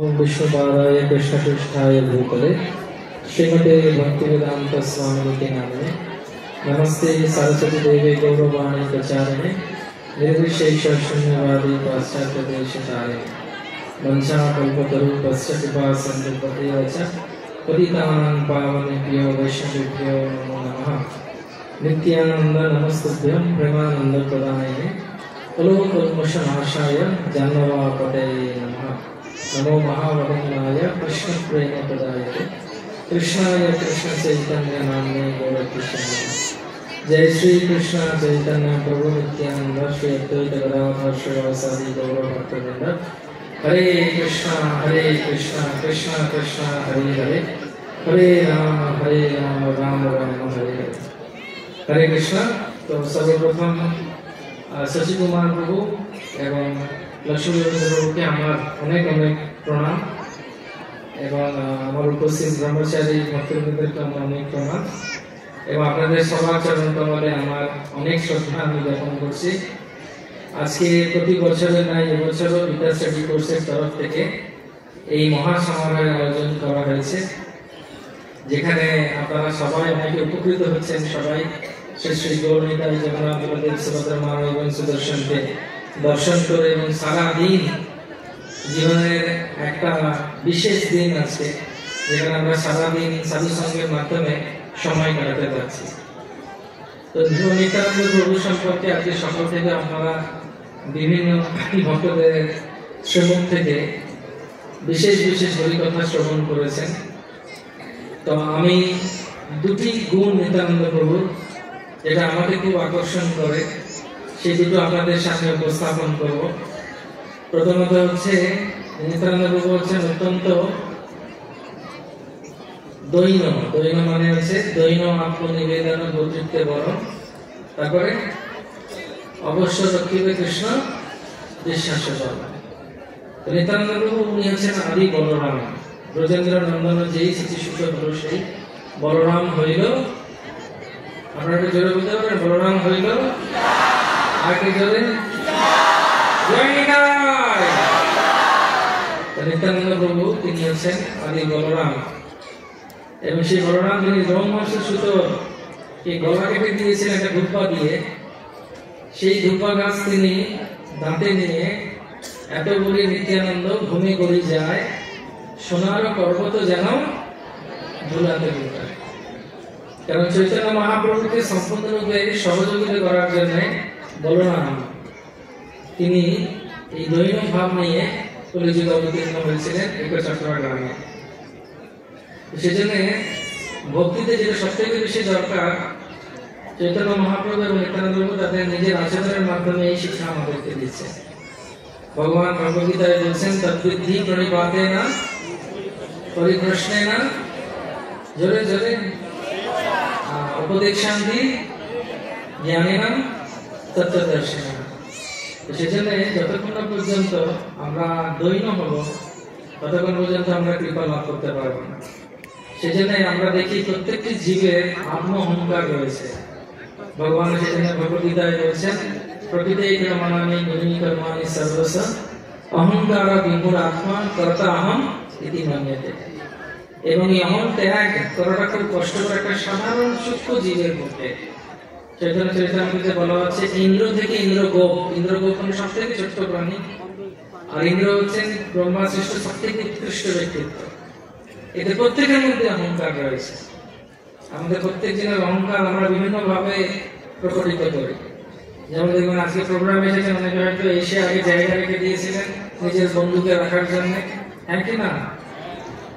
विष्णुपादाय कृष्णकृष्णाय भूतले श्रीमते भक्तिवेदांत स्वामी के नामे नमस्ते सरस्वती देवी गौरवाणी प्रचारिणे निर्विशेष शून्यवादी पाश्चात्य देशचारिणे वंशाकल्पतरुपश्च कृपा सन्दुपतेव च पतितानां पावनेभ्यो वैष्णवेभ्यो नमो नमः। नित्यानंद नमस्तुभ्यं प्रेमानंद प्रदायिने कलोकल्मषनाशाय जाह्नवापतये नमः। नमो महावदनाय कृष्ण प्रेम प्रदायते कृष्णाय कृष्ण चैतन्य नामने गौरकृष्णाय। जय श्री कृष्ण चैतन्य प्रभु नित्यानंद श्री अद्वैत गदाधर श्रीवासादि गौरभक्तवृंद। हरे कृष्णा कृष्ण कृष्ण हरे हरे हरे राम राम राम हरे हरे। हरे कृष्ण। तो सर्वप्रथम शशि कुमार प्रभु एवं लक्ष्मी प्रभु के हमार अनेक अनेक प्रणाम एवं আমার উপস্থিত ব্রহ্মচারী ভক্তবৃন্দকে আমার অনেক প্রণাম এবং আপনাদের সবার চরণ কমলে আমার অনেক শ্রদ্ধা আমি জ্ঞাপন করছি। আজকে প্রতি বছরের ন্যায় এবছরও বিদ্যা স্টাডি কোর্সের তরফ থেকে এই মহা সমারোহের আয়োজন করা হয়েছে, যেখানে আপনারা সবাই অনেকে উপকৃত হচ্ছেন। সবাই শ্রী শ্রী গৌরনিতাই জগন্নাথ বলদেব সুভদ্রা মা এবং সুদর্শনকে দর্শন করে এবং সারা দিন জীবনের একটা বিশেষ দিন আছে, যেখানে আমরা সারাদিন সাধু সঙ্গের মাধ্যমে সময় কাটাতে পারছি। তো নিত্যানন্দ প্রভু সম্পর্কে আজকে সকাল থেকে আপনারা বিভিন্ন ভক্তদের শ্রমণ থেকে বিশেষ বিশেষ হরিকথা শ্রবণ করেছেন। তো আমি দুটি গুণ নিত্যানন্দ প্রভুর যেটা আমাকে খুব আকর্ষণ করে সেই দুটো আপনাদের সামনে উপস্থাপন করব। প্রথমত হচ্ছে নিত্যানন্দ প্রভু হচ্ছেন অত্যন্ত দৈন মানে হচ্ছে দৈন আত্মনিবেদন ভৌতৃত্বে বড়, তারপরে অবশ্য রক্ষিবে কৃষ্ণ বিশ্বাস বড়। নিত্যানন্দ প্রভু উনি হচ্ছেন আদি বলরাম, ব্রজেন্দ্র নন্দন যেই শিশুসুত হল সেই বলরাম হইল। আপনারা একটু জোরে বলতে পারেন বলরাম হইল, আর কি জোরে নিত্যানন্দ প্রভু তিনি হচ্ছেন আদি বলরাম এবং সেই বলরাম তিনি ব্রহ্মর্ষি সুত এই গলা কেটে দিয়েছিলেন একটা ধূপা দিয়ে। সেই ধূপা গাছ তিনি দাঁতে নিয়ে এত বলে নিত্যানন্দ ভূমি গড়ি যায় সোনার পর্বত যেন ধুলাতে ধুলায়। কারণ চৈতন্য মহাপ্রভুকে সম্পূর্ণরূপে সহযোগিতা করার জন্য বলরাম তিনি এই দৈন ভাব নিয়ে কলিযুগে অবতীর্ণ হয়েছিলেন একচক্রা গ্রামে। সেজন্য ভক্তিতে যেটা সবথেকে বেশি দরকার, চৈতন্য মহাপ্রভু এবং নিত্যানন্দ প্রভু তাদের নিজের আচরণের মাধ্যমে এই শিক্ষা আমাদেরকে দিচ্ছে। ভগবান ভগবদ্গীতায় বলছেন তদ্বিদ্ধি প্রণিপাতেন পরিপ্রশ্নেন জোরে জোরে উপদেশান্তি জ্ঞানেন তত্ত্বদর্শিনা। সেজন্য যতক্ষণ পর্যন্ত আমরা দৈন হব ততক্ষণ পর্যন্ত আমরা কৃপা লাভ করতে পারবো না। সেজন্য আমরা দেখি প্রত্যেকটি জীবের আত্ম অহংকার রয়েছে। ভগবান সেজন্য ভগবদ্গীতায় বলছেন প্রকৃতি ক্রমাণি গুণী কর্মাণি সর্বস্ব অহংকার বিমূঢ় আত্মা কর্তা অহম ইতি মন্যতে। এবং এই অহং ত্যাগ করাটা খুব কষ্টকর একটা সাধারণ সূক্ষ্ম জীবের মধ্যে। চৈতন্য চরিতামৃতে বলা হচ্ছে ইন্দ্র থেকে ইন্দ্রগোপ, ইন্দ্রগোপ মানে সব থেকে ছোট্ট প্রাণী, আর ইন্দ্র হচ্ছেন ব্রহ্মা সৃষ্ট সব থেকে উৎকৃষ্ট ব্যক্তিত্ব। এতে প্রত্যেকের মধ্যে অহংকার রয়েছে। আমাদের প্রত্যেক জনের অহংকার আমরা বিভিন্ন ভাবে প্রকটিত করি। যেমন দেখবেন আজকে প্রোগ্রামে এসেছেন অনেকে হয়তো এসে আগে জায়গা রেখে দিয়েছিলেন নিজের বন্ধুকে রাখার জন্য, হ্যাঁ কি না?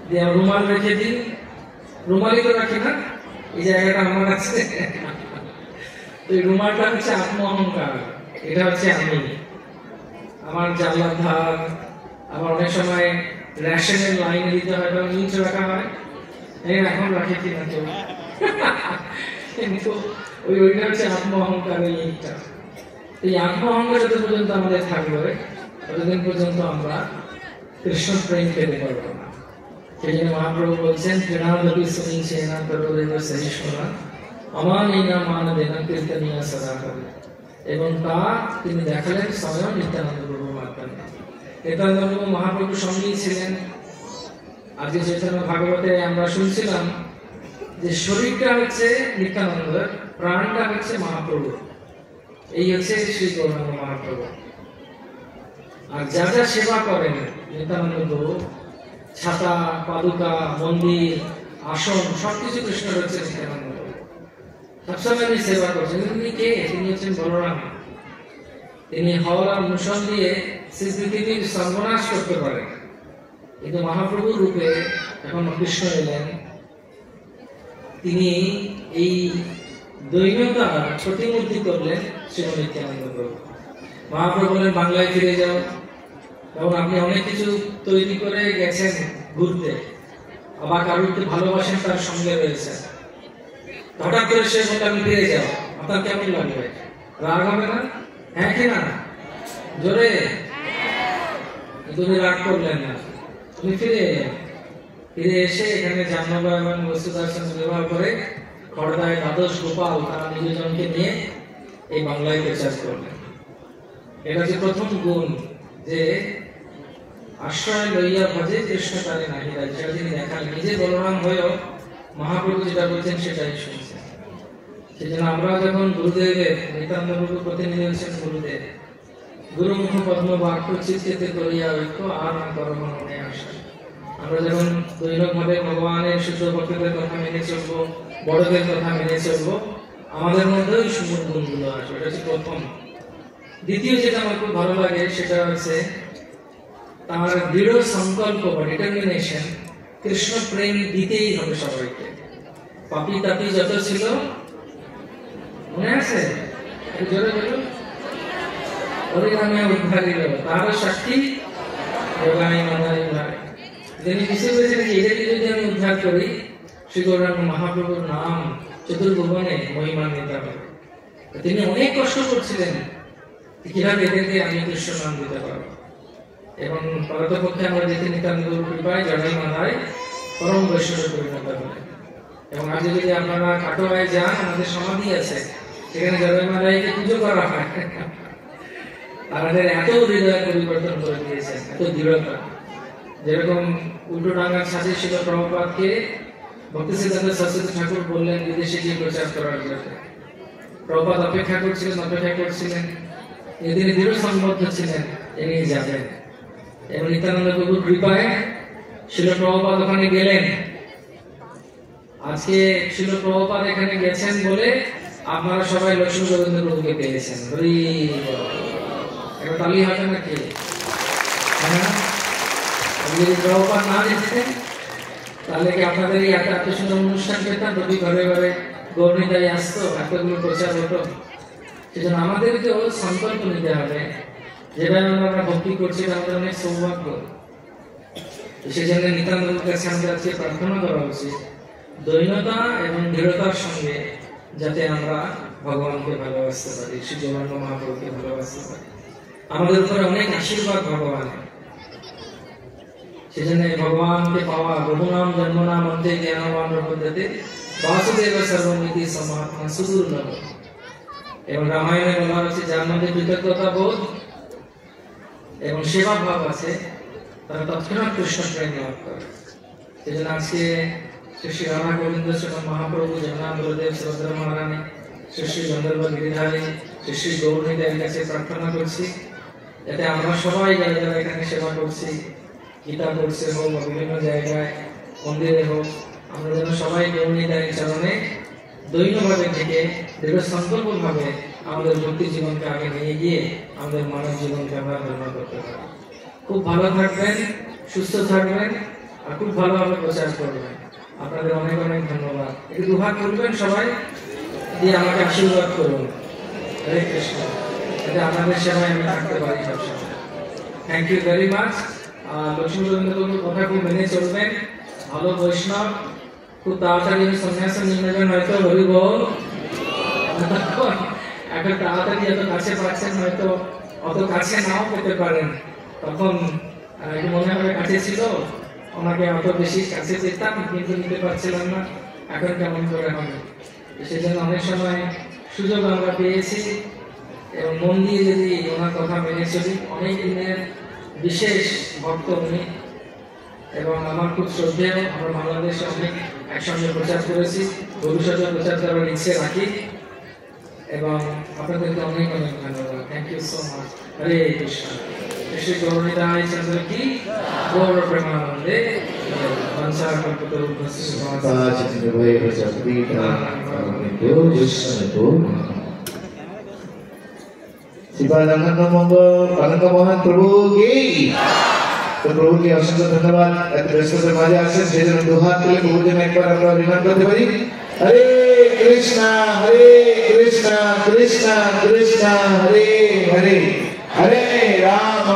দিয়ে রুমাল রেখে দিন, রুমালই তো রাখি না, এই জায়গাটা আমার আছে। এই রুমালটা হচ্ছে আত্ম অহংকার, এটা হচ্ছে আমি, আমার জানলার ধার। আবার অনেক সময় রেশনের লাইনে দিতে হয় বা ইঞ্চ রাখা হয়, এখন রাখে কিনা কেউ, কিন্তু ওইটা হচ্ছে আত্ম অহংকার। এই আত্ম অহংকার যত পর্যন্ত আমাদের থাকবে ততদিন পর্যন্ত আমরা কৃষ্ণ প্রেম পেতে পারবো না। সেই জন্য মহাপ্রভু বলছেন ক্রীড়াদপি সুনিচেনা তরোরেব সহিষ্ণুনা অমানিনা মানবেনা কীর্তনীয়া সদা হবে। এবং তা তিনি দেখালেন স্বয়ং নিত্যানন্দ প্রভুর মাধ্যমে। নিত্যানন্দ মহাপ্রভু সঙ্গেই ছিলেন। আজকে চৈতন্য ভাগবতে আমরা শুনছিলাম যে শরীরটা হচ্ছে নিত্যানন্দের, প্রাণটা হচ্ছে মহাপ্রভু। এই হচ্ছে শ্রী গৌরাঙ্গ মহাপ্রভু। আর যা যা সেবা করেন নিত্যানন্দ, ছাতা, পাদুকা, মন্দির, আসন সবকিছু কৃষ্ণ রয়েছে নিত্যানন্দ। সবসময় তিনি সেবা করছেন। তিনি কে? তিনি হচ্ছেন বলরাম। তিনি হাওড়া মুসল দিয়ে পৃথিবীর সর্বনাশ করতে পারেন, কিন্তু মহাপ্রভুর রূপে এখন কৃষ্ণ এলেন। তিনি এই দৈন্যতার প্রতিমূর্তি করলেন শ্রী নিত্যানন্দ প্রভু। মহাপ্রভু বলেন, বাংলায় ফিরে যাও। কারণ আপনি অনেক কিছু তৈরি করে গেছেন ঘুরতে, আবার কারুরকে ভালোবাসেন, তার সঙ্গে রয়েছে। হঠাৎ করে সে বলতে আমি ফিরে যাও, আপনার কেমন লাগবে? রাগ হবে না? হ্যাঁ কি না? জোরে। তুমি রাগ করলেন না, তুমি ফিরে এলেন। ফিরে এসে এখানে জাহ্নবা এবং বস্তুদাসন ব্যবহার করে খড়দায় দ্বাদশ গোপাল তারা নিজজনকে নিয়ে এই বাংলায় প্রচার করলেন। এটা হচ্ছে প্রথম গুণ, যে আশ্রয় লইয়া ভজে কৃষ্ণ তারে নাহি রায়। সেটা তিনি দেখালেন। নিজে বলরাম হয়েও মহাপ্রভু যেটা বলছেন সেটাই শুনছেন। সেজন্য আমরা যখন গুরুদেবের, নিত্যানন্দ প্রভু প্রতিনিধি হচ্ছেন গুরুদেব, গুরুমুখ পদ্ম বাক্য চিত্তে করিয়া ঐক্য আর না করব মনে আসা। আমরা যখন দৈনিকভাবে ভগবানের সূত্র ভক্তদের কথা মেনে চলবো, বড়দের কথা মেনে চলবো, আমাদের মধ্যেও সুন্দর গুণগুলো আসবে। এটা হচ্ছে প্রথম। দ্বিতীয় যেটা আমার খুব ভালো লাগে সেটা হচ্ছে তার দৃঢ় সংকল্প বা ডিটারমিনেশন। কৃষ্ণ প্রেম দিতেই হবে সবাইকে। পাপি তাপি যত ছিল, মনে আছে? জোরে বলুন, উদ্ধারিল তার সাক্ষী তিনি বুঝতে পেরেছেন যে এদেরকে যদি আমি উদ্ধার করি, শ্রী গৌরাঙ্গ মহাপ্রভুর নাম চতুর্ভুবনে মহিমান্বিত হবে। তিনি অনেক কষ্ট করছিলেন কিভাবে এদেরকে আমি কৃষ্ণ নাম দিতে পারবো। এবং পরতপক্ষে আমরা দেখি নিত্যানন্দ কৃপায় জড়াই মাথায় পরম বৈষ্ণবে পরিণত হলেন। এবং আজ যদি আপনারা কাটোয়ায় যান, আমাদের সমাধি আছে, সেখানে জড়াই মাথায়কে পুজো করা হয়। তাদের এত হৃদয় পরিবর্তন করে দিয়েছেন, এত দৃঢ়তা। যেরকম উল্টোডাঙ্গার ছাঁচে ছিল প্রভুপাদকে ভক্তি সিদ্ধান্ত সরস্বতী ঠাকুর বললেন বিদেশে গিয়ে প্রচার করার জন্য। প্রভুপাদ অপেক্ষা করছিলেন, তিনি দৃঢ় সম্বদ্ধ ছিলেন এনে যাবেন। এবং নিত্যানন্দ প্রভুর কৃপায় শিল প্রভুপাদ ওখানে গেলেন। আজকে শিল প্রভুপাদ এখানে গেছেন বলে আপনারা সবাই লক্ষ্মী গোবিন্দ প্রভুকে পেয়েছেন। একটা তালি হবে নাকি? যদি প্রভুপাদ না যেতেন তাহলে কি আপনাদের এই এত সুন্দর অনুষ্ঠান পেতাম? প্রতি ঘরে ঘরে গৌরনিতাই আসতো, এতগুলো প্রচার হতো। সেজন্য আমাদেরকেও সংকল্প নিতে হবে, যেটা আমরা ভক্তি করছি আমাদের অনেক সৌভাগ্য। সেজন্য নিত্যানন্দের কাছে আমাদের আজকে প্রার্থনা করা উচিত দৈন্যতা এবং দৃঢ়তার সঙ্গে, যাতে আমরা ভগবানকে ভালোবাসতে পারি, শ্রী গৌরাঙ্গ মহাপ্রভুকে ভালোবাসতে পারি। আমাদের উপরে অনেক আশীর্বাদ ভগবানের। সেজন্য ভগবানকে পাওয়া বহুনাম জন্মনাম অন্তে জ্ঞানবান পদ্ধতি বাসুদেব সর্বমিতি সমাত্মা সুদুর্লভ। এবং রামায়ণে বলা হচ্ছে যার মধ্যে কৃতজ্ঞতা বোধ এবং সেবা ভাব আছে, তারা তৎক্ষণাৎ কৃষ্ণ প্রেম লাভ করে। সেজন্য আজকে শ্রী রাধা গোবিন্দ শ্রীমন মহাপ্রভু, জগন্নাথ বলদেব, সুভদ্রা মহারানী, শ্রী গন্ধর্ব গিরিধারী, শ্রী গৌরনীদের কাছে প্রার্থনা করছি, যাতে আমরা সবাই যারা যারা এখানে সেবা করছি, গীতা পড়ছে হোক বা বিভিন্ন জায়গায় মন্দিরে হোক, আমরা যেন সবাই গৌরনীদের চরণে দৈন্যভাবে থেকে দৃঢ় সংকল্প ভাবে আমাদের ভক্তি জীবনকে আগে নিয়ে গিয়ে আমাদের মানব জীবনকে আমরা ধন্য করতে পারি। খুব ভালো থাকবেন, সুস্থ থাকবেন, আর খুব ভালোভাবে প্রচার করবেন। আপনাদের অনেক অনেক ধন্যবাদ। একটু দুহাত করবেন সবাই, দিয়ে আমাকে আশীর্বাদ করুন। হরে কৃষ্ণ। যাতে আপনাদের সেবায় আমি থাকতে পারি সবসময়। Thank you very much. লক্ষ্মী গোবিন্দবাবুর কথা খুব মেনে চলবেন। ভালো বৈষ্ণব, খুব তাড়াতাড়ি সন্ন্যাস নিয়ে নেবেন হয়তো। হরি বল। এখন তাড়াতাড়ি এত কাছে পাচ্ছেন, হয়তো অত কাছে নাও পেতে পারেন। তখন মনে হবে কাছে ছিল, ওনাকে অত বেশি কাছে পেতাম কিন্তু নিতে পারছিলাম না, এখন কেমন করে হবে। সেজন্য অনেক সময় সুযোগ আমরা পেয়েছি এবং মন দিয়ে যদি ওনার কথা মেনে চলি, অনেক দিনের বিশেষ ভক্ত উনি এবং আমার খুব শ্রদ্ধেয়। আমরা বাংলাদেশে অনেক একসঙ্গে প্রচার করেছি, ভবিষ্যতে প্রচার করার ইচ্ছে রাখি এবং আপনাদেরকে অনেক অনেক ধন্যবাদ। Thank you so much. Hare Krishna. Shri গৌরনিতায় চন্দ্র কি গৌর প্রেমানন্দে বংশার কল্পতরুভ্যস্য शिवानंद मंगल अनंत मोहन प्रभु की तो प्रभु की असंख्य धन्यवाद। व्यस्त समाज आसे सेजन दो हाथ के प्रभु जी में एक बार अपना अभिमान करते बड़ी हरे कृष्णा कृष्णा कृष्णा हरे हरे हरे राम